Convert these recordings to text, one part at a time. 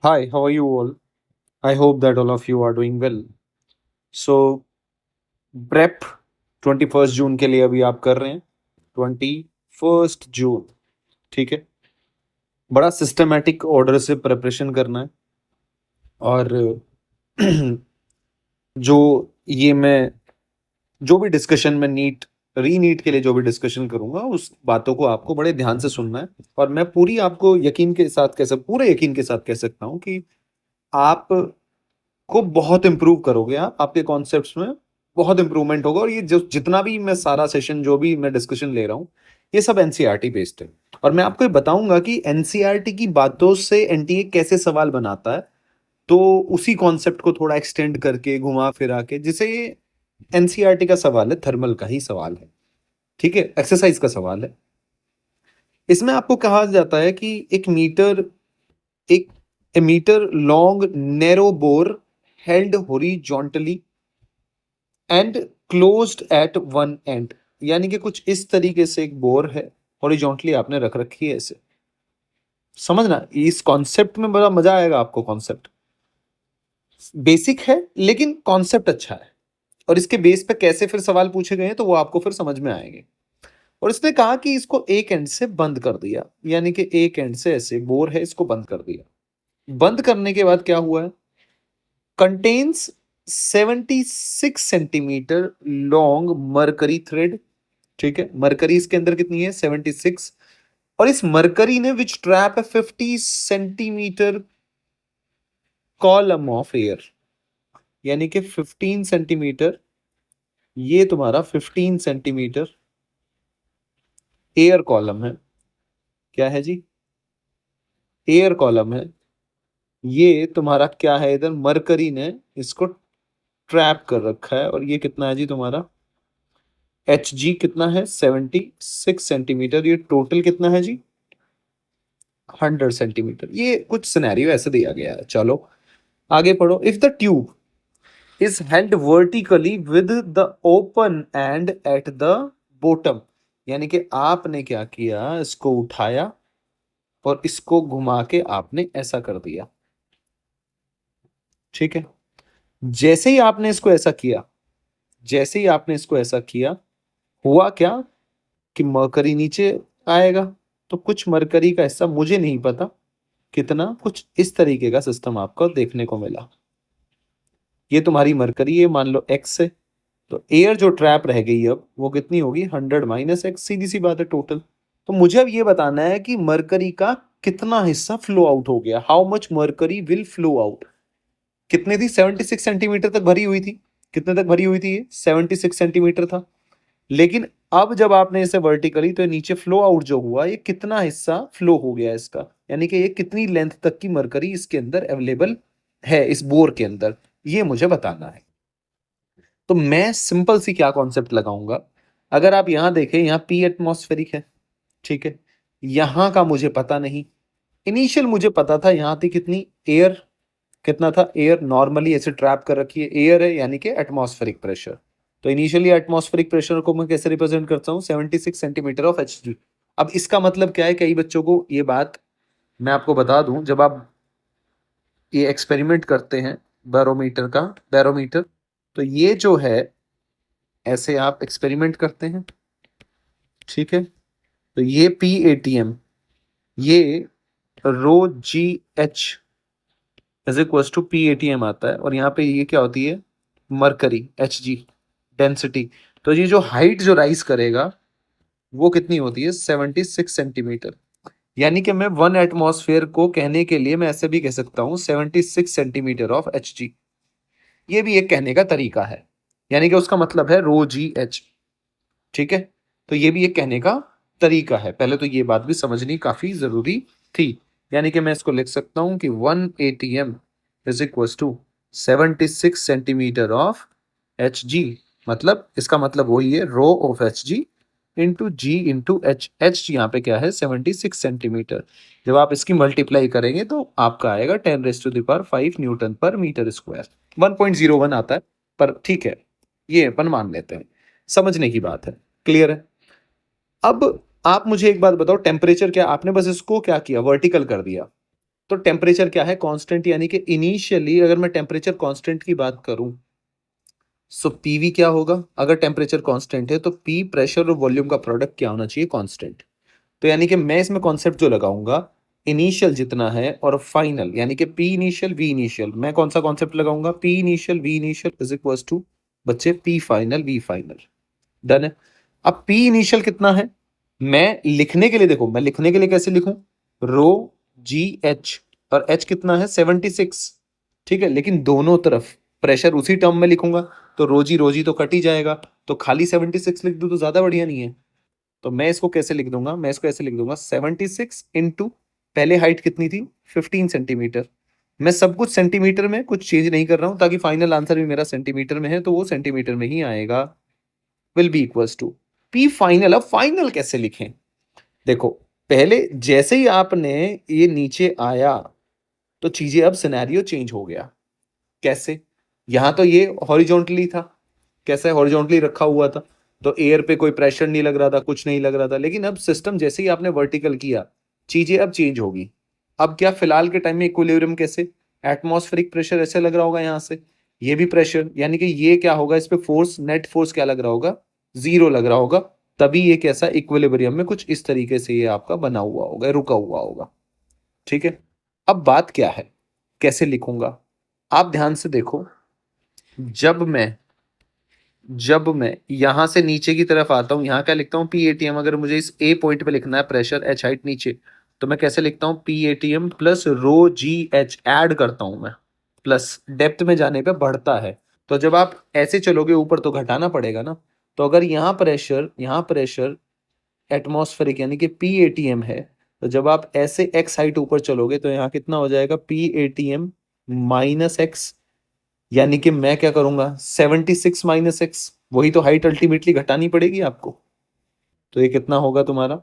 Hi, how are you all? I hope that all of you are doing well. So, prep 21st जून के लिए अभी आप कर रहे हैं 21st जून, ठीक है। बड़ा सिस्टमैटिक ऑर्डर से प्रिपरेशन करना है और जो ये मैं जो भी डिस्कशन में नीट के लिए जो भी डिस्कशन करूंगा उस बातों को आपको बड़े ध्यान से सुनना है। और मैं पूरे यकीन के साथ कह सकता हूँ कि आप को बहुत इम्प्रूव करोगे। आप आपके कॉन्सेप्ट्स में बहुत इम्प्रूवमेंट होगा। और ये जो जितना भी मैं सारा सेशन जो भी मैं डिस्कशन ले रहा हूँ ये सब एनसीईआरटी बेस्ड है। और मैं आपको ये बताऊंगा कि एनसीईआरटी की बातों से एनटीए कैसे सवाल बनाता है, तो उसी कॉन्सेप्ट को थोड़ा एक्सटेंड करके घुमा फिरा के, जिसे ये एनसीईआरटी का सवाल है, थर्मल का ही सवाल है, ठीक है, एक्सरसाइज का सवाल है। इसमें आपको कहा जाता है कि एक a metre long narrow bore held horizontally and closed at one end, यानी कि कुछ इस तरीके से एक बोर है, हॉरिजॉन्टली आपने रख रखी है ऐसे। समझना, इस कॉन्सेप्ट में बड़ा मजा आएगा आपको। कॉन्सेप्ट बेसिक है लेकिन कॉन्सेप्ट अच्छा है। और इसके बेस पे कैसे फिर सवाल पूछे गए हैं तो वो आपको फिर समझ में आएंगे। और इसने कहा कि इसको एक एंड से बंद कर दिया, यानी कि एक एंड से ऐसे बोर है, इसको बंद कर दिया। बंद करने के बाद क्या हुआ है, contains 76 centimetre long mercury thread, ठीक है। मरकरी इसके अंदर कितनी है, 76। और इस मरकरी ने विच ट्रैप है 50 सेंटीमीटर कॉलम ऑफ एयर, यानी कि 15 सेंटीमीटर, ये तुम्हारा 15 सेंटीमीटर एयर कॉलम है। क्या है जी, एयर कॉलम है। ये तुम्हारा क्या है, इधर मरकरी ने इसको ट्रैप कर रखा है। और ये कितना है जी तुम्हारा, एच जी कितना है, 76 सेंटीमीटर। ये टोटल कितना है जी, 100 सेंटीमीटर। ये कुछ सिनेरियो ऐसे दिया गया है। चलो आगे पढ़ो। If the tube is held vertically with the open and at the bottom, यानी कि आपने क्या किया, इसको उठाया और इसको घुमा के आपने ऐसा कर दिया, ठीक है। जैसे ही आपने इसको ऐसा किया, जैसे ही आपने इसको ऐसा किया, हुआ क्या कि मरकरी नीचे आएगा। तो कुछ मरकरी का हिस्सा, मुझे नहीं पता कितना, कुछ इस तरीके का सिस्टम आपको देखने को मिला। ये तुम्हारी मरकरी है, मान लो एक्स है। तो एयर जो ट्रैप रह गई अब वो कितनी होगी, 100 माइनस एक्स, सीधी सी बात है टोटल। तो मुझे अब ये बताना है कि मरकरी का कितना हिस्सा फ्लो आउट हो गया, how much mercury will flow out. कितने थी, 76 सेंटीमीटर तक भरी हुई थी। कितने तक भरी हुई थी, ये 76 सेंटीमीटर था। लेकिन अब जब आपने इसे वर्टिकली, तो नीचे फ्लो आउट जो हुआ, ये कितना हिस्सा फ्लो हो गया इसका, यानी कि ये कितनी लेंथ तक की मरकरी इसके अंदर अवेलेबल है, इस बोर के अंदर, ये मुझे बताना है। तो मैं सिंपल सी क्या कॉन्सेप्ट लगाऊंगा, अगर आप यहां देखें, यहां पी एटमॉस्फेरिक है, ठीक है। यहां का मुझे पता नहीं। इनिशियल मुझे पता था, यहां थी कितनी एयर, कितना था एयर, नॉर्मली ऐसे ट्रैप कर रखी है, एयर है यानी कि एटमॉस्फेरिक प्रेशर। तो इनिशियली एटमॉस्फेरिक प्रेशर को मैं कैसे रिप्रेजेंट करता हूँ, 76 सेंटीमीटर ऑफ एच जी। अब इसका मतलब क्या है, कई बच्चों को ये बात मैं आपको बता दूं, जब आप ये एक्सपेरिमेंट करते हैं बैरोमीटर, तो ये जो है, ऐसे आप एक्सपेरिमेंट करते हैं, ठीक है। तो ये पी ए टी एम, ये rho g h is equal to P A T M आता है। और यहाँ पे ये क्या होती है, मरकरी, एच जी, डेंसिटी। तो ये जो हाइट जो राइज करेगा वो कितनी होती है, 76 सेंटीमीटर। यानी कि मैं वन एटमॉस्फेयर को कहने के लिए मैं ऐसे भी कह सकता हूँ 76 सेंटीमीटर ऑफ एच जी। ये भी एक कहने का तरीका है, यानी कि उसका मतलब है रो जी एच, ठीक है। तो ये भी एक कहने का तरीका है। पहले तो ये बात भी समझनी काफी जरूरी थी। यानी कि मैं इसको लिख सकता हूं कि 1 ATM is equal to 76 centimetre of H G. मतलब इसका मतलब वही है, rho of H ji into G into H. H यहाँ पे क्या है, 76 सेंटीमीटर। जब आप इसकी मल्टीप्लाई करेंगे तो आपका आएगा 10⁵ न्यूटन पर मीटर स्क्वायर। 1.01 आता है, पर ठीक है, ये अपन मान लेते हैं, समझने की बात है। क्लियर है। अब आप मुझे एक बात बताओ, टेम्परेचर क्या, आपने बस इसको क्या किया, वर्टिकल कर दिया। तो टेम्परेचर क्या है, कांस्टेंट, यानी कि इनिशियली अगर मैं टेम्परेचर कांस्टेंट की बात करूं, सो पीवी क्या होगा, अगर टेम्परेचर कांस्टेंट है तो पी प्रेशर और वॉल्यूम का प्रोडक्ट क्या होना चाहिए, कांस्टेंट। तो यानी कि मैं इसमें कॉन्सेप्ट जो लगाऊंगा, इनिशियल जितना है और फाइनल, यानी कि पी इनिशियल वी इनिशियल, मैं कौन सा कॉन्सेप्ट लगाऊंगा, P initial V initial is equal to बच्चे P final V final. Done है। अब पी इनिशियल कितना है, मैं लिखने के लिए, देखो मैं लिखने के लिए कैसे लिखूं, रो जी एच, और एच कितना है 76, ठीक है, लेकिन दोनों तरफ प्रेशर उसी टर्म में लिखूंगा, तो रोजी तो कट ही जाएगा, तो खाली 76 लिख दूं तो ज्यादा बढ़िया नहीं है। तो मैं इसको कैसे लिख दूंगा, मैं इसको ऐसे लिख दूंगा 76 इंटू, पहले हाइट कितनी थी 15 सेंटीमीटर, मैं सब कुछ सेंटीमीटर में कुछ चेंज नहीं कर रहा हूं ताकि फाइनल आंसर भी मेरा सेंटीमीटर में है, तो वो सेंटीमीटर में ही आएगा, will be equals to P final. अब फाइनल कैसे लिखें, देखो पहले जैसे ही आपने ये नीचे आया तो चीजें, अब सिनेरियो चेंज हो गया। कैसे, यहां तो ये हॉरिजॉन्टली था, कैसे हॉरिजॉन्टली रखा हुआ था, तो एयर पे कोई प्रेशर नहीं लग रहा था, कुछ नहीं लग रहा था, लेकिन अब सिस्टम जैसे ही आपने वर्टिकल किया, चीजें अब चेंज होगी। अब क्या, फिलहाल के टाइम में इक्विलिब्रियम कैसे, एटमॉस्फेरिक प्रेशर ऐसे लग रहा होगा यहां से, ये भी प्रेशर, यानी कि ये क्या होगा, इस पे फोर्स, नेट फोर्स क्या लग रहा होगा, जीरो लग रहा होगा, तभी ये कैसा इक्विलिब्रियम में कुछ इस तरीके से ये आपका बना हुआ होगा, रुका हुआ होगा। ठीक है। अब बात क्या है, कैसे लिखूंगा, आप ध्यान से देखो, जब मैं यहां से नीचे की तरफ आता हूं, यहां क्या लिखता हूं, पी एटीएम, अगर मुझे इस ए पॉइंट पे लिखना है प्रेशर एच हाइट नीचे, तो मैं कैसे लिखता हूं, पी एटीएम प्लस रो जी एच, ऐड करता हूं मैं, प्लस डेप्थ में जाने पे बढ़ता है, तो जब आप ऐसे चलोगे ऊपर तो घटाना पड़ेगा ना, तो अगर यहाँ प्रेशर एटमॉस्फेरिक यानी कि पी एटीएम है, तो जब आप ऐसे एक्स हाइट ऊपर चलोगे तो यहाँ कितना हो जाएगा, पी एटीएम माइनस एक्स, यानी कि मैं क्या करूंगा, 76 माइनस एक्स, वही तो हाइट अल्टीमेटली घटानी पड़ेगी आपको, तो ये कितना होगा तुम्हारा,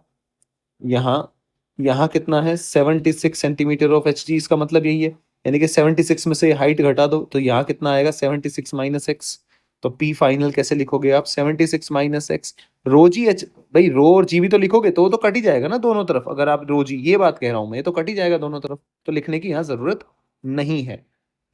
यहाँ यहाँ कितना है 76 सेंटीमीटर ऑफ एच जी, इसका मतलब यही है, यानी कि 76 में से हाइट घटा दो तो यहाँ कितना आएगा 76 माइनस एक्स, तो पी फाइनल कैसे लिखोगे आप, 76 माइनस एक्स, रो जी एच, भाई रो और जी भी तो लिखोगे तो वो तो कट ही जाएगा ना दोनों तरफ, अगर आप रो जी, ये बात कह रहा हूं मैं, ये तो कट ही जाएगा दोनों तरफ, तो लिखने की यहाँ जरूरत नहीं है।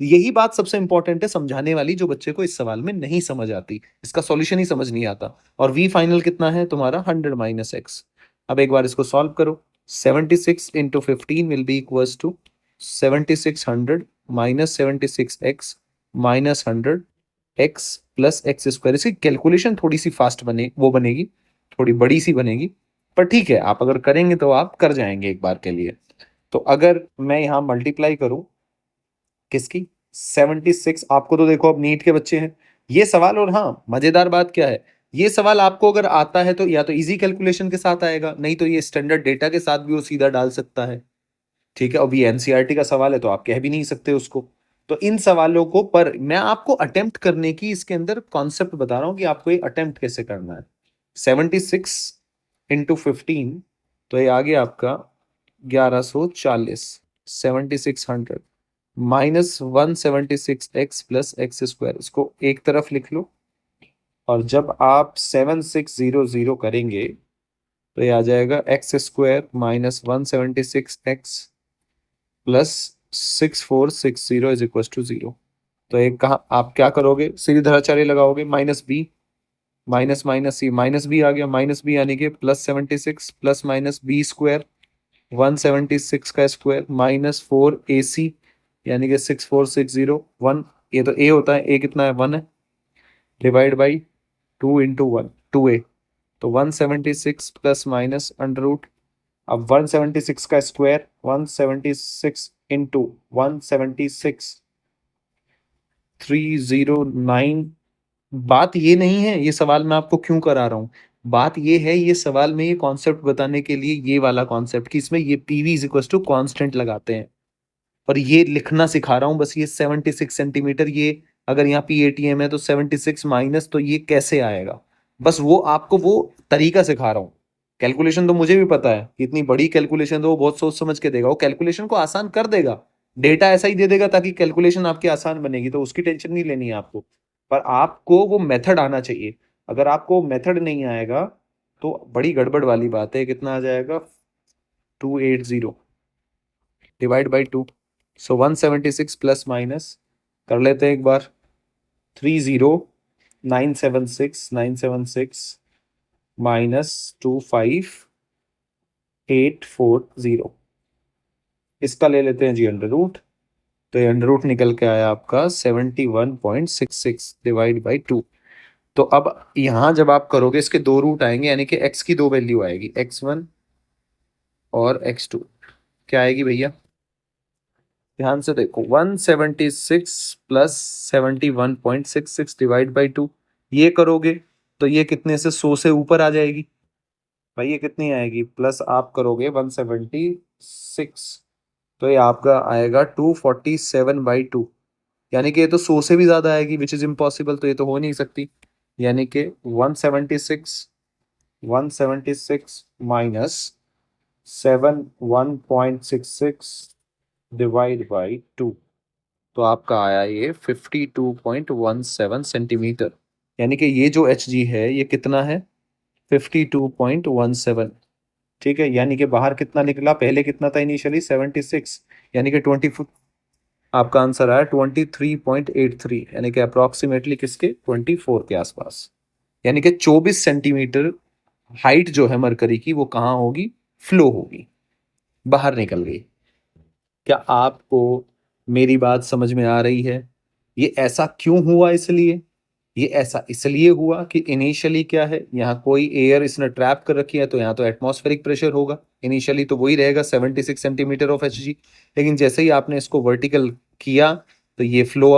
यही बात सबसे इंपॉर्टेंट है समझाने वाली, जो बच्चे को इस सवाल में नहीं समझ आती, इसका सॉल्यूशन ही समझ नहीं आता। और वी फाइनल कितना है तुम्हारा 100 माइनस एक्स। अब एक बार इसको सॉल्व करो, 76 into 15 will be equals to 7600 minus 76 X minus 100 X plus X square. इसकी कैलकुलेशन थोड़ी सी फास्ट बनेगी, थोड़ी बड़ी सी बनेगी, पर ठीक है, आप अगर करेंगे तो आप कर जाएंगे एक बार के लिए। तो अगर मैं यहाँ मल्टीप्लाई करूं किसकी, 76, आपको तो देखो अब नीट के बच्चे हैं ये सवाल, और हाँ मजेदार बात क्या है, ये सवाल आपको अगर आता है तो या तो इजी कैलकुलेशन के साथ आएगा, नहीं तो ये स्टैंडर्ड डेटा के साथ भी वो सीधा डाल सकता है। ठीक है, अभी एनसीईआरटी का सवाल है तो आप कह भी नहीं सकते उसको, तो इन सवालों को, पर मैं आपको अटेम्प्ट करने की इसके अंदर कॉन्सेप्ट बता रहा हूं कि आपको ये अटेम्प्ट कैसे करना है। 76 इंटू 15, तो ये आ गया आपका 1140, 7600 minus 176 X plus X square, इसको एक तरफ लिख लो, और जब आप 7600 करेंगे तो ये आ जाएगा X square minus 176 X plus 6460 is equal to 0। तो एक कहा आप क्या करोगे, सीधेधाराचार्य लगाओगे, minus B minus minus C, minus B आ गया, माइनस बी यानी कि plus 76 plus minus B square 176 का स्क्वायर माइनस 4 AC, यानी कि 6460 1, ये तो ए होता है, ए कितना है 1 है, डिवाइड बाई 2 इंटू 1 2a, तो 176 प्लस माइनस अंडर रूट, अब 176 का स्क्वायर 176 इंटू 176 309। बात ये नहीं है ये सवाल मैं आपको क्यों करा रहा हूं, बात ये है ये सवाल में ये कॉन्सेप्ट बताने के लिए, ये वाला कॉन्सेप्ट कि इसमें ये PV is equal to constant लगाते हैं, और ये लिखना सिखा रहा हूं बस। ये 76 सेंटीमीटर, ये अगर यहाँ पी एटीएम है तो 76 माइनस, तो ये कैसे आएगा, बस वो आपको वो तरीका सिखा रहा हूँ। कैलकुलेशन तो मुझे भी पता है कि इतनी बड़ी कैलकुलेशन तो वो बहुत सोच समझ के देगा, वो कैलकुलेशन को आसान कर देगा, डेटा ऐसा ही दे देगा ताकि कैलकुलेशन आपकी आसान बनेगी, तो उसकी टेंशन नहीं लेनी है आपको, पर आपको वो मेथड आना चाहिए। अगर आपको मेथड नहीं आएगा तो बड़ी गड़बड़ वाली बात है। कितना आ जाएगा 280, divide by 2, so 176 plus minus कर लेते हैं एक बार, 30,976 माइनस 25,840, इसका ले लेते हैं जी अंडर रूट, तो ये अंडर रूट निकल के आया आपका 71.66 डिवाइड बाई 2। तो अब यहां जब आप करोगे इसके दो रूट आएंगे, यानी कि x की दो वैल्यू आएगी, x1 और x2। क्या आएगी भैया, ध्यान से देखो, 176 प्लस 71.66 डिवाइड बाई 2, ये करोगे तो ये कितने से 100 से ऊपर आ जाएगी भाई, ये कितनी आएगी, प्लस आप करोगे 176, तो ये आपका आएगा 247/2, यानी कि ये तो 100 से भी ज्यादा आएगी, विच इज इम्पॉसिबल, तो ये तो हो नहीं सकती। यानी कि 176 माइनस 71.66 डिवाइड बाई 2, तो आपका आया ये 52.17 सेंटीमीटर। यानी कि ये जो एच जी है ये कितना है, 52.17। ठीक है, यानी कि बाहर कितना निकला, पहले कितना था इनिशियली 76, यानी कि 20, आपका आंसर आया 23.83, यानी कि अप्रोक्सीमेटली किसके, 24 के आसपास। यानी कि 24 सेंटीमीटर हाइट जो है मरकरी की वो कहाँ होगी, फ्लो होगी, बाहर निकल गई। क्या आपको मेरी बात समझ में आ रही है, ये ऐसा क्यों हुआ, इसलिए ये ऐसा इसलिए हुआ कि इनिशियली क्या है, यहाँ कोई एयर इसने ट्रैप कर रखी है, तो यहाँ तो एटमॉस्फेरिक प्रेशर होगा, इनिशियली तो वही रहेगा 76 सेंटीमीटर ऑफ एच जी। लेकिन जैसे ही आपने इसको वर्टिकल किया तो ये फ्लो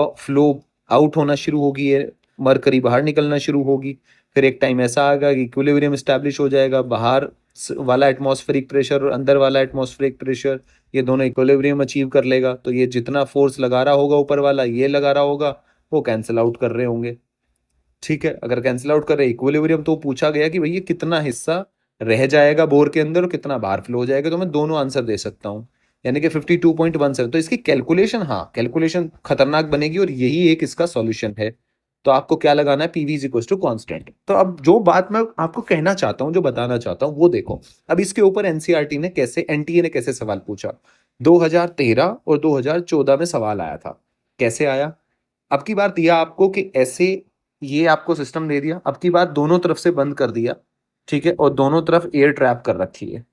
आउट होना शुरू होगी, ये मरकरी बाहर निकलना शुरू होगी। फिर एक टाइम ऐसा आएगा कि इक्विलिब्रियम स्टैब्लिश हो जाएगा, बाहर वाला एटमॉस्फेरिक प्रेशर और अंदर वाला एटमॉस्फेरिक प्रेशर, ये दोनों इक्विलिब्रियम अचीव कर लेगा, तो ये जितना फोर्स लगा रहा होगा ऊपर वाला, ये लगा रहा होगा, वो कैंसिल आउट कर रहे होंगे। ठीक है, अगर कैंसिल आउट कर रहे इक्विलिब्रियम, तो पूछा गया कि भैया कितना हिस्सा रह जाएगा बोर के अंदर और कितना बाहर फ्लो हो जाएगा, तो मैं दोनों आंसर दे सकता हूँ, यानी कि 52.17। तो इसकी कैलकुलेशन, हाँ कैलकुलेशन खतरनाक बनेगी और यही एक इसका सॉल्यूशन है। तो आपको क्या लगाना है, PV is equal to constant. तो अब जो बात मैं आपको कहना चाहता हूँ, जो बताना चाहता हूँ वो देखो। अब इसके ऊपर एनसीईआरटी ने कैसे, एनटीए ने कैसे सवाल पूछा, 2013 और 2014 में सवाल आया था। कैसे आया, अब की बार दिया आपको कि ऐसे, ये आपको सिस्टम दे दिया, अब की बार दोनों तरफ से बंद कर दिया, ठीक है, और दोनों तरफ एयर ट्रैप कर रखी है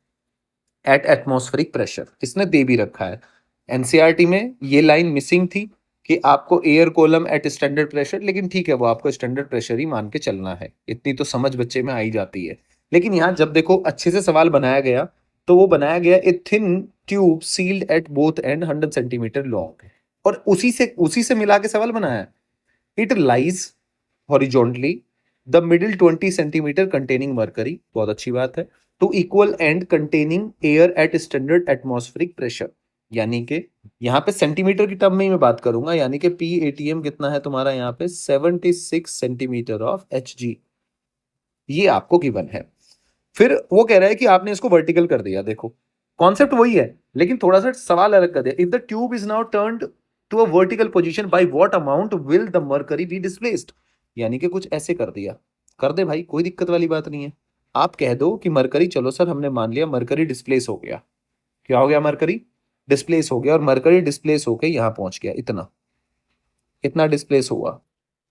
एट एटमॉस्फेरिक प्रेशर, इसने दे भी रखा है। एनसीईआरटी में ये लाइन मिसिंग थी कि आपको air column at standard pressure, लेकिन ठीक है वो आपको स्टैंडर्ड प्रेशर ही मान के चलना है, इतनी तो समझ बच्चे में आई जाती है। लेकिन यहाँ जब देखो अच्छे से सवाल बनाया गया, तो वो बनाया गया A thin tube sealed at both end 100 centimetre long, और उसी से मिला के सवाल बनाया है। It lies horizontally the middle 20 centimetre containing mercury, बहुत अच्छी बात है, two equal and containing air at standard atmospheric pressure. यानी कि यहाँ पे सेंटीमीटर की टर्म में ही मैं बात करूंगा, यानी कि पी एटीएम कितना है तुम्हारा यहाँ पे 76 सेंटीमीटर ऑफ एच जी, ये आपको गिवन है। फिर वो कह रहा है कि आपने इसको वर्टिकल कर दिया, देखो कॉन्सेप्ट वही है, लेकिन थोड़ा सा सवाल अलग कर दिया। If the tube is now turned to a vertical position, by what amount will the mercury be displaced, यानी कि कुछ ऐसे कर दिया, कर दे भाई, कोई दिक्कत वाली बात नहीं है। आप कह दो कि मरकरी, चलो सर हमने मान लिया मरकरी डिस्प्लेस हो गया, क्या हो गया, मरकरी डिस्प्लेस हो गया, और मरकरी डिस्प्लेस होके यहां पहुंच गया, इतना इतना डिस्प्लेस हुआ,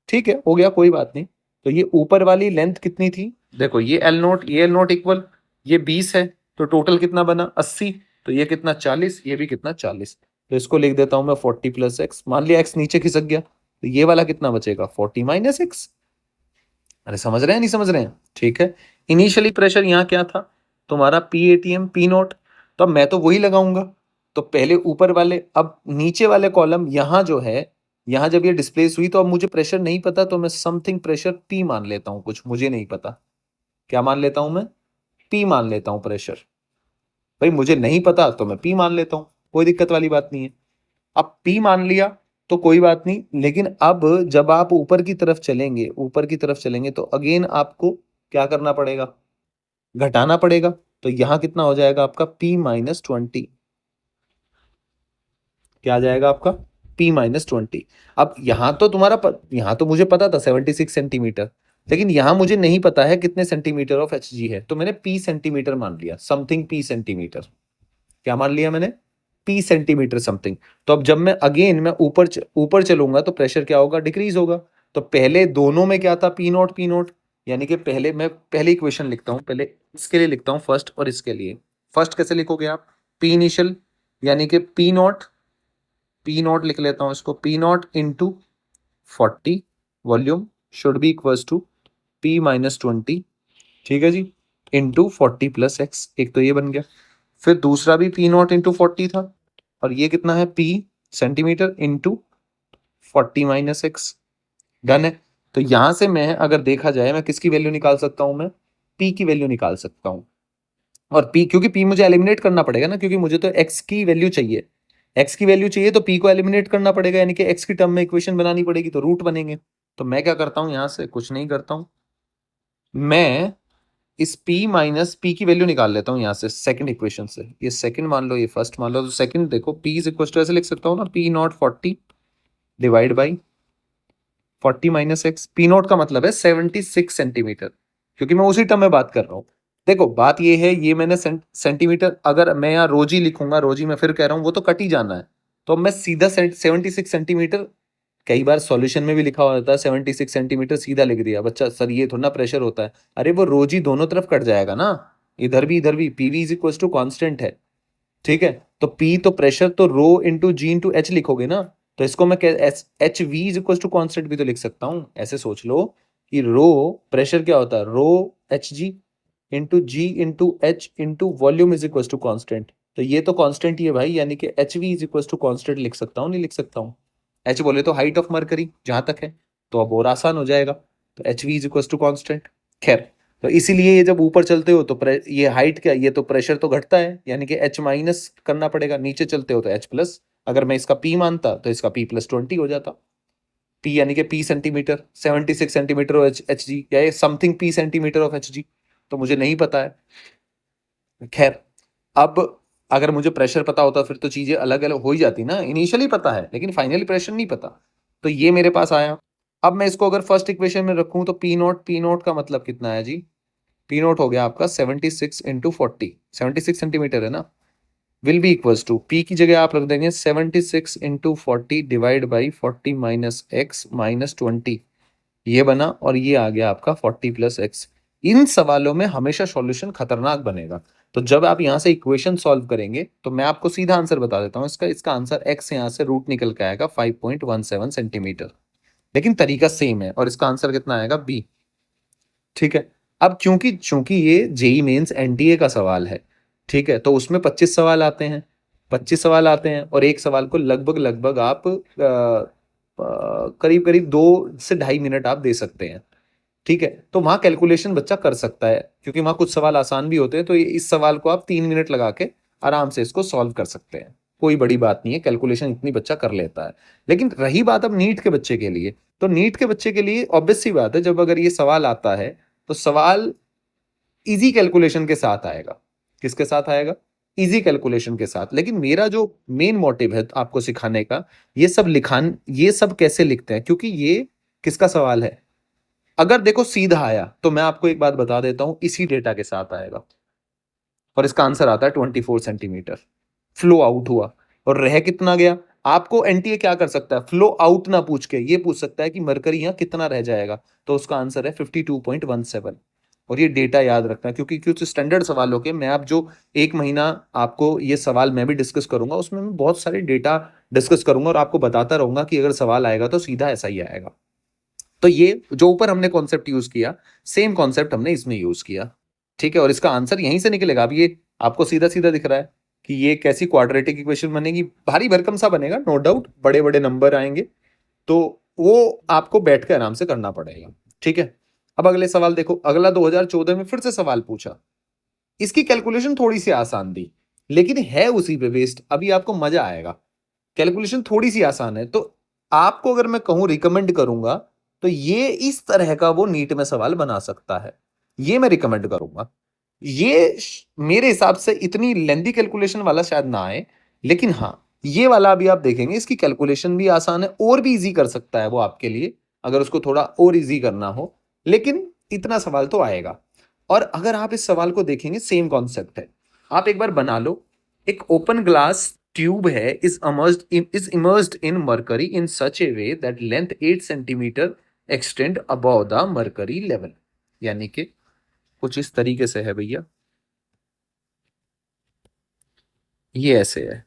ठीक है, हो गया, कोई बात नहीं। तो ये ऊपर वाली लेंथ कितनी थी, देखो ये एल नोट, ये एल नोट इक्वल, ये 20 है, तो टोटल कितना बना 80, तो ये कितना 40, ये भी कितना 40, तो इसको लिख देता हूं मैं 40 प्लस एक्स, मान लिया एक्स नीचे खिसक गया, तो ये वाला कितना बचेगा 40 माइनस एक्स। अरे समझ रहे हैं नहीं समझ रहे हैं, ठीक है। इनिशियली प्रेशर यहाँ क्या था तुम्हारा, पी एटीएम पी नोट, तो अब मैं तो वही लगाऊंगा, तो पहले ऊपर वाले, अब नीचे वाले कॉलम यहाँ जो है, यहाँ जब ये डिस्प्लेस हुई तो अब मुझे प्रेशर नहीं पता, तो मैं समथिंग प्रेशर पी मान लेता हूँ, कुछ मुझे नहीं पता, क्या मान लेता हूं मैं, पी मान लेता हूं प्रेशर, भाई मुझे नहीं पता तो मैं पी मान लेता हूं, कोई दिक्कत वाली बात नहीं है। अब पी मान लिया तो कोई बात नहीं, लेकिन अब जब आप ऊपर की तरफ चलेंगे, ऊपर की तरफ चलेंगे तो अगेन आपको क्या करना पड़ेगा, घटाना पड़ेगा, तो यहां कितना हो जाएगा आपका P-20, क्या आ जाएगा आपका P-20। अब यहां तो यहां तो मुझे पता था 76 सेंटीमीटर, लेकिन यहां मुझे नहीं पता है कितने सेंटीमीटर ऑफ एच जी है, तो मैंने पी सेंटीमीटर मान लिया, समथिंग पी सेंटीमीटर, क्या मान लिया मैंने, पी सेंटीमीटर समथिंग। तो अब जब मैं अगेन मैं ऊपर चलूंगा तो प्रेशर क्या होगा, डिक्रीज होगा। तो पहले दोनों में क्या था, पी नॉट, यानी कि पहले इक्वेशन लिखता हूँ, पहले इसके लिए लिखता हूँ फर्स्ट और इसके लिए। फर्स्ट कैसे लिखोगे आप, पी इनिशियल यानी कि पी नॉट लिख लेता हूँ इसको, P not into 40 volume should be equals to P minus 20, ठीक है जी, इंटू 40 प्लस एक्स। एक तो ये बन गया। फिर दूसरा भी पी नॉट इंटू 40 था, और ये कितना है, P centimetre into 40 minus x. Done है। तो यहां से मैं अगर देखा जाए मैं किसकी वैल्यू निकाल सकता हूं, मैं पी की वैल्यू निकाल सकता हूं। और पी, क्योंकि पी मुझे एलिमिनेट करना पड़ेगा ना, क्योंकि मुझे तो एक्स की वैल्यू चाहिए, एक्स की वैल्यू चाहिए तो पी को एलिमिनेट करना पड़ेगा, यानी कि एक्स की टर्म में इक्वेशन बनानी पड़ेगी, तो रूट बनेंगे। तो मैं क्या करता हूं, यहां से कुछ नहीं करता हूं, मैं इस p माइनस पी की वैल्यू निकाल लेता हूँ यहाँ से सेकंड इक्वेशन से। ये सेकंड मान लो, ये फर्स्ट मान लो, तो सेकंड देखो p इज इक्वल टू ऐसे लिख सकता हूँ ना, P not 40 divide by 40 minus x. P not का मतलब है 76 सेंटीमीटर, क्योंकि मैं उसी टर्म में बात कर रहा हूँ। देखो बात ये है, ये मैंने सेंटीमीटर, अगर मैं यहाँ रोजी लिखूंगा, रोजी मैं फिर कह रहा हूँ वो तो कट ही जाना है, तो मैं सीधा 76 सेंटीमीटर, कई बार सॉल्यूशन में भी लिखा होता है 76 सेंटीमीटर, सीधा लिख दिया बच्चा, सर ये थोड़ा ना प्रेशर होता है। अरे वो रोज ही दोनों तरफ कट जाएगा ना, इधर भी PV is equal to constant है, ठीक है। तो पी तो प्रेशर, तो rho into G into H लिखोगे ना, तो इसको मैं H V is equal to constant भी तो लिख सकता हूँ। ऐसे सोच लो कि रो प्रेशर क्या होता है, rho h ji into h into volume is equal to constant. तो ये तो कॉन्स्टेंट ही है भाई, यानी कि h V is equal to constant लिख सकता हूँ, नहीं लिख सकता हूँ। एच बोले तो हाइट ऑफ मरकरी जहां तक है, तो अब और आसान हो जाएगा, तो H V is equal to constant. खैर, तो इसीलिए ये जब ऊपर चलते हो तो ये हाइट क्या, ये तो प्रेशर तो घटता है, यानी कि एच माइनस करना पड़ेगा, नीचे चलते हो तो एच प्लस। अगर मैं इसका पी मानता तो इसका पी प्लस 20 हो जाता। पी यानी कि P centimetre, 76 centimetre of H G, या something P centimetre of H G, तो मुझे नहीं पता है। खैर, अब अगर मुझे प्रेशर पता होता फिर तो चीजें अलग अलग हो ही जाती ना, इनिशियली पता है लेकिन फाइनली प्रेशर नहीं पता। तो ये मेरे पास आया। अब मैं इसको अगर फर्स्ट इक्वेशन में रखूं तो पी नोट का मतलब कितना है जी, पी नोट हो गया आपका 76 इंटू 40, 76 सेंटीमीटर है ना, will be equals to P की जगह आप रख देंगे 76 into 40 divide by 40 minus X minus 20, ये बना, और ये आ गया आपका 40 प्लस एक्स। इन सवालों में हमेशा सॉल्यूशन खतरनाक बनेगा। तो जब आप यहां से इक्वेशन सॉल्व करेंगे तो मैं आपको सीधा आंसर बता देता हूं इसका, इसका आंसर एक्स यहां से रूट निकल के आएगा 5.17 सेंटीमीटर, लेकिन तरीका सेम है, और इसका आंसर कितना आएगा, बी, ठीक है। अब क्योंकि चूंकि ये जेई मेंस एनटीए का सवाल है, ठीक है, तो उसमें 25 सवाल आते हैं, 25 सवाल आते हैं, और एक सवाल को लगभग लगभग आप करीब करीब 2 से ढाई मिनट आप दे सकते हैं, ठीक है। तो वहां कैलकुलेशन बच्चा कर सकता है, क्योंकि वहां कुछ सवाल आसान भी होते हैं, तो इस सवाल को आप 3 मिनट लगा के आराम से इसको सॉल्व कर सकते हैं, कोई बड़ी बात नहीं है, कैलकुलेशन इतनी बच्चा कर लेता है। लेकिन रही बात अब नीट के बच्चे के लिए, तो नीट के बच्चे के लिए ऑब्वियस सी बात है, जब अगर ये सवाल आता है तो सवाल इजी कैलकुलेशन के साथ आएगा। किसके साथ आएगा, इजी कैलकुलेशन के साथ। लेकिन मेरा जो मेन मोटिव है आपको सिखाने का, ये सब कैसे लिखते हैं, क्योंकि ये किसका सवाल है। अगर देखो सीधा आया तो मैं आपको एक बात बता देता हूं, इसी डेटा के साथ आएगा, और इसका आंसर आता है 24 सेंटीमीटर। फ्लो आउट हुआ और रह कितना गया, आपको एनटीए क्या कर सकता है, फ्लो आउट ना पूछ के ये पूछ सकता है कि मरकरी यहां कितना रह जाएगा, तो उसका आंसर है 52.17। और ये डेटा याद रखना, क्योंकि कुछ स्टैंडर्ड सवालों के मैं आप जो एक महीना आपको ये सवाल मैं भी डिस्कस करूंगा, उसमें मैं बहुत सारे डेटा डिस्कस करूंगा और आपको बताता रहूंगा कि अगर सवाल आएगा तो सीधा ऐसा ही आएगा। तो ये जो ऊपर हमने कॉन्सेप्ट यूज किया, सेम कॉन्सेप्ट हमने इसमें यूज किया, ठीक है। और इसका आंसर यहीं से निकलेगा। अब ये आपको सीधा सीधा दिख रहा है कि ये कैसी क्वाड्रेटिक इक्वेशन बनेगी, भारी भरकम सा बनेगा नो डाउट, बड़े बड़े नंबर आएंगे, तो वो आपको बैठ के आराम से करना पड़ेगा, ठीक है। अब अगले सवाल देखो, अगला 2014 में फिर से सवाल पूछा, इसकी कैलकुलेशन थोड़ी सी आसान दी, लेकिन है उसी पे बेस्ड, अभी आपको मजा आएगा। कैलकुलेशन थोड़ी सी आसान है, तो आपको अगर मैं कहूं रिकमेंड करूंगा, तो ये इस तरह का वो नीट में सवाल बना सकता है, ये मैं रिकमेंड करूंगा। मेरे हिसाब से इतनी लेंदी कैलकुलेशन वाला शायद ना आए, लेकिन हाँ ये वाला अभी आप देखेंगे, इसकी कैलकुलेशन भी आसान है, और भी इजी कर सकता है वो आपके लिए, अगर उसको थोड़ा और इजी करना हो, लेकिन इतना सवाल तो आएगा। और अगर आप इस सवाल को देखेंगे, सेम कॉन्सेप्ट है, आप एक बार बना लो, एक ओपन ग्लास ट्यूब है is immersed in mercury in such A way that length 8 centimetre extend above the mercury level. यानी कि कुछ इस तरीके से है भैया, ये ऐसे है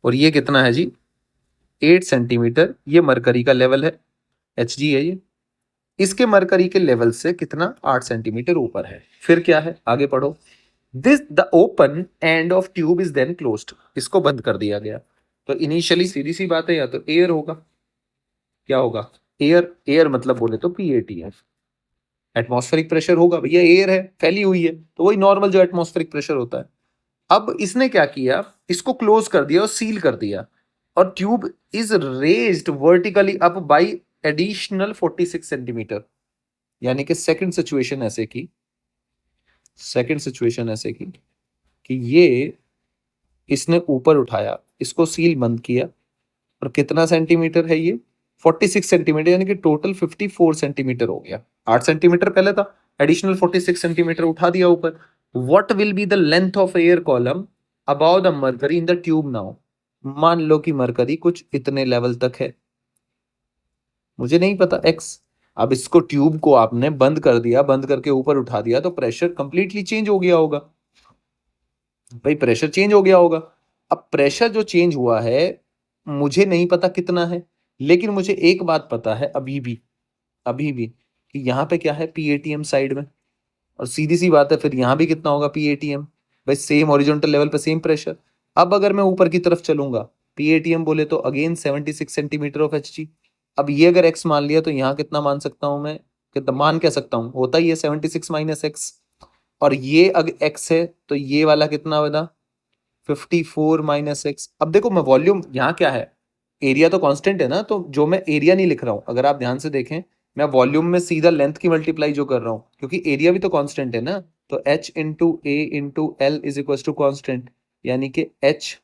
और ये कितना है जी 8 सेंटीमीटर, ये मरकरी का लेवल है, एच जी है ये, इसके मरकरी के लेवल से कितना 8 सेंटीमीटर ऊपर है। फिर क्या है आगे पढ़ो। This the open end of tube is then closed, इसको बंद कर दिया गया। तो इनिशियली सीधी सी बात है, या तो एयर होगा, क्या होगा एयर, एयर मतलब बोले तो पीएटीएफ, एटमॉस्फेरिक प्रेशर होगा भैया, एयर है फैली हुई है तो वही नॉर्मल जो एटमॉस्फेरिक प्रेशर होता है। अब इसने क्या किया, इसको क्लोज कर दिया और सील कर दिया, और tube is raised vertically up by additional 46 centimetre. यानी कि सेकंड सिचुएशन ऐसे की कि ये इसने ऊपर उठाया, इसको सील बंद किया, और कितना सेंटीमीटर है ये 46 सेंटीमीटर, यानी कि टोटल 54 सेंटीमीटर हो गया। 8 सेंटीमीटर पहले था, एडिशनल 46 सेंटीमीटर उठा दिया ऊपर। What will be the length of air column about the mercury in the tube now. मान लो कि मरकरी कुछ इतने लेवल तक है, मुझे नहीं पता एक्स। अब इसको ट्यूब को आपने बंद कर दिया, बंद करके ऊपर उठा दिया तो प्रेशर कंप्लीटली चेंज हो गया होगा भाई, प्रेशर चेंज हो गया होगा। अब प्रेशर जो चेंज हुआ है मुझे नहीं पता कितना है, लेकिन मुझे एक बात पता है अभी भी कि यहाँ पे क्या है पीएटीएम साइड में, और सीधी सी बात है फिर यहाँ भी कितना होगा पीएटीएम, भाई सेम हॉरिजॉन्टल लेवल पे सेम प्रेशर। अब अगर मैं ऊपर की तरफ चलूंगा, पीएटीएम बोले तो अगेन 76 सेंटीमीटर ऑफ एचजी। अब ये अगर एक्स मान लिया तो यहाँ कितना मान सकता हूँ मैं, कितना मान क्या सकता हूँ, होता ही है 76 माइनस एक्स। और ये अगर एक्स है तो ये वाला कितना बना 54 माइनस एक्स। अब देखो मैं वॉल्यूम यहाँ क्या है, एरिया तो कांस्टेंट है ना, तो जो मैं एरिया नहीं लिख रहा हूँ, अगर आप ध्यान से देखें मैं वॉल्यूम में सीधा लेंथ की मल्टीप्लाई जो कर रहा हूँ, क्योंकि एरिया भी तो कांस्टेंट है ना। तो h into A into L is equal to constant, यानी कि h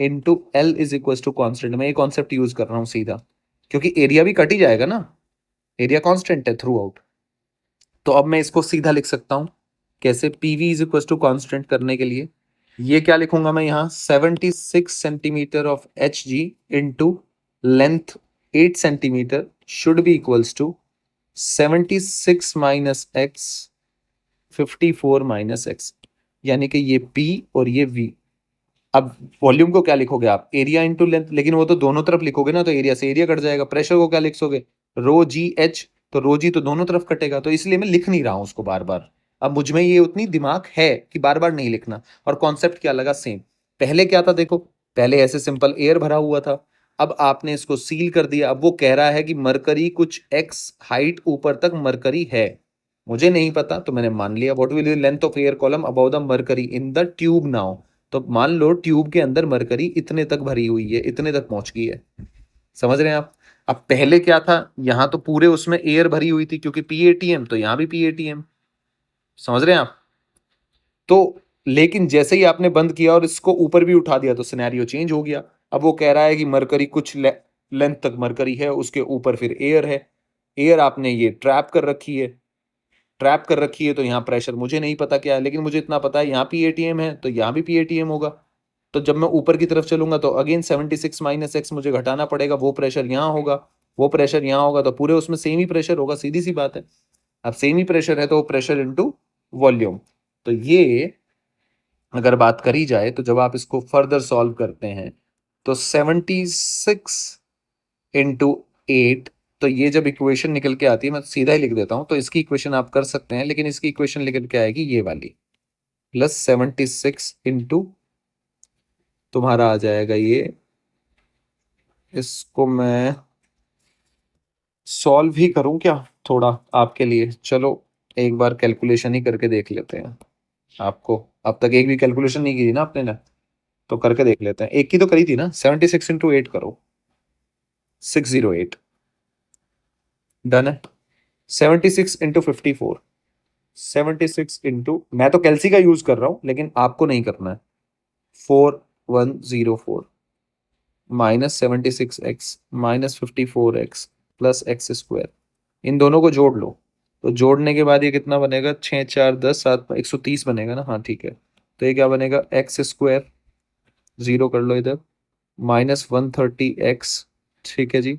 into L is equal to constant. मैं ये कॉन्सेप्ट यूज कर रहा हूँ सीधा, क्योंकि एरिया भी कट ही जाएगा ना, एरिया कांस्टेंट है थ्रू आउट। तो अब मैं इसको सीधा लिख सकता हूँ कैसे, PV is equal to constant करने के लिए ये क्या लिखूंगा मैं यहाँ 76 centimetre of H ji into length 8 centimetre should be equals to 76 minus X 54 minus X, यानी कि ये P और ये V। अब वॉल्यूम को क्या लिखोगे आप, एरिया इंटू लेंथ, लेकिन वो तो दोनों तरफ लिखोगे ना तो एरिया से एरिया कट जाएगा। प्रेशर को क्या लिखोगे, रो जी एच, तो रो जी तो दोनों तरफ कटेगा, तो इसलिए मैं लिख नहीं रहा हूं उसको बार बार। अब मुझ में ये उतनी दिमाग है कि बार बार नहीं लिखना। और कॉन्सेप्ट क्या लगा सेम, पहले क्या था देखो, पहले ऐसे सिंपल एयर भरा हुआ था, अब आपने इसको सील कर दिया। अब वो कह रहा है कि मरकरी कुछ एक्स हाइट ऊपर तक मरकरी है, मुझे नहीं पता तो मैंने मान लिया। What will be length of air column about the mercury in the tube now. तो मान लो ट्यूब के अंदर मरकरी इतने तक भरी हुई है, इतने तक पहुंच गई है, समझ रहे हैं आप। अब पहले क्या था, यहां तो पूरे उसमें एयर भरी हुई थी क्योंकि पीएटीएम, तो यहां भी पीएटीएम, समझ रहे हैं आप। तो लेकिन जैसे ही आपने बंद किया और इसको ऊपर भी उठा दिया तो सिनेरियो चेंज हो गया। अब वो कह रहा है कि मरकरी कुछ लेंथ तक मरकरी है, उसके ऊपर फिर एयर है, एयर आपने ये ट्रैप कर रखी है, तो यहाँ प्रेशर मुझे नहीं पता क्या है, लेकिन मुझे इतना पता है यहाँ पीएटीएम है तो यहाँ भी पीएटीएम होगा। तो जब मैं ऊपर की तरफ चलूंगा तो अगेन 76 माइनस एक्स मुझे घटाना पड़ेगा, वो प्रेशर यहाँ होगा, वो प्रेशर यहाँ होगा, तो पूरे उसमें सेम ही प्रेशर होगा, सीधी सी बात है। अब सेम ही प्रेशर है तो वो प्रेशर इनटू वॉल्यूम। तो ये अगर बात करी जाए तो जब आप इसको फर्दर सॉल्व करते हैं तो 76 इंटू 8, तो ये जब इक्वेशन निकल के आती है, मैं सीधा ही लिख देता हूं, तो इसकी इक्वेशन आप कर सकते हैं, लेकिन इसकी इक्वेशन निकल के आएगी ये वाली, प्लस 76 इंटू तुम्हारा आ जाएगा ये, इसको मैं सॉल्व ही करूं क्या थोड़ा आपके लिए, चलो एक बार कैलकुलेशन ही करके देख लेते हैं। आपको अब तक एक भी कैलकुलेशन नहीं की थी ना आपने ना, तो करके देख लेते हैं। एक की तो करी थी ना, 76 इंटू 8 करो, 608, डन है। 76 इंटू 54, 76 इंटू, मैं तो कैलसी का यूज कर रहा हूं लेकिन आपको नहीं करना है, 4104 minus 76x minus 54x plus X square, इन दोनों को जोड़ लो। तो जोड़ने के बाद ये कितना बनेगा, 6 4 10 7 130 बनेगा ना, हाँ ठीक है। तो ये क्या बनेगा, एक्स स्क्वायर जीरो कर लो इधर, -130x, ठीक है जी,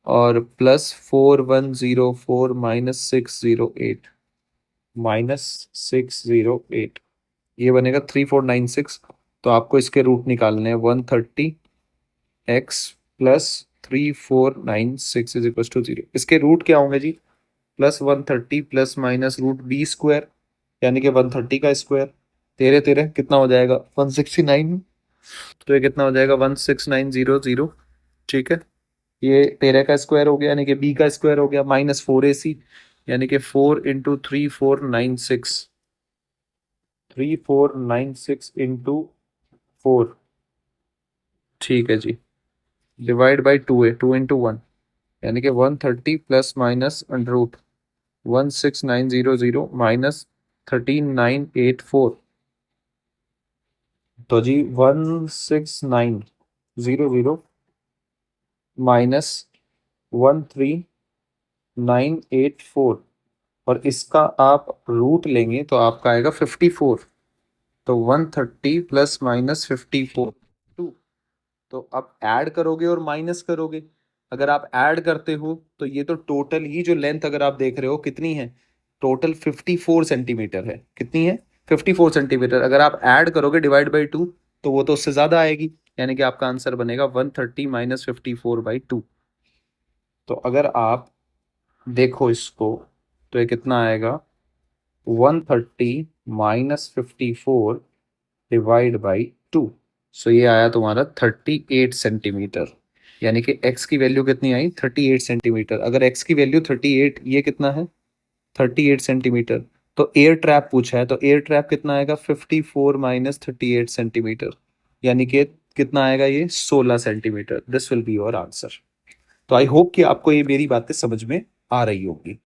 और +4104 -608, -608, ये बनेगा 3496। तो आपको इसके रूट निकालने हैं, 130x +3496 इज इक्वल टू 0। इसके रूट क्या होंगे जी? +130 plus minus root B square, यानी कि 130 का स्क्वायर, तेरह तेरह कितना हो जाएगा? 169। तो ये कितना हो जाएगा? 16900, ठीक है। ये 13 का स्क्वायर हो गया, यानी कि बी का स्क्वायर हो गया, -4ac, यानी कि 4 × 3496, 3496 × 4, ठीक है जी, डिवाइड बाई 2 है, 2 × 1, यानी कि 130 प्लस माइनस अंडर रूट 16900 -13984। तो जी 16900 -13984, और इसका आप रूट लेंगे तो आपका आएगा 54। तो 130 प्लस माइनस 54 2। तो आप ऐड करोगे और माइनस करोगे। अगर आप ऐड करते हो तो ये तो टोटल ही जो लेंथ अगर आप देख रहे हो कितनी है, टोटल 54 सेंटीमीटर है। कितनी है? 54 सेंटीमीटर। अगर आप ऐड करोगे डिवाइड बाई 2 तो वो तो उससे ज्यादा आएगी, यानी कि आपका आंसर बनेगा 130 -54/2। तो अगर आप देखो इसको तो ये कितना आएगा? 130 -54 डिवाइड बाई 2। सो ये आया तुम्हारा 38 सेंटीमीटर, यानी कि x की वैल्यू कितनी आई? 38 सेंटीमीटर। अगर x की वैल्यू 38, ये कितना है? 38 सेंटीमीटर। तो एयर ट्रैप पूछा है, तो एयर ट्रैप कितना आएगा? 54 -38 सेंटीमीटर, यानी कि कितना आएगा? ये 16 centimetre. This will be your answer. तो आई होप कि आपको ये मेरी बातें समझ में आ रही होगी।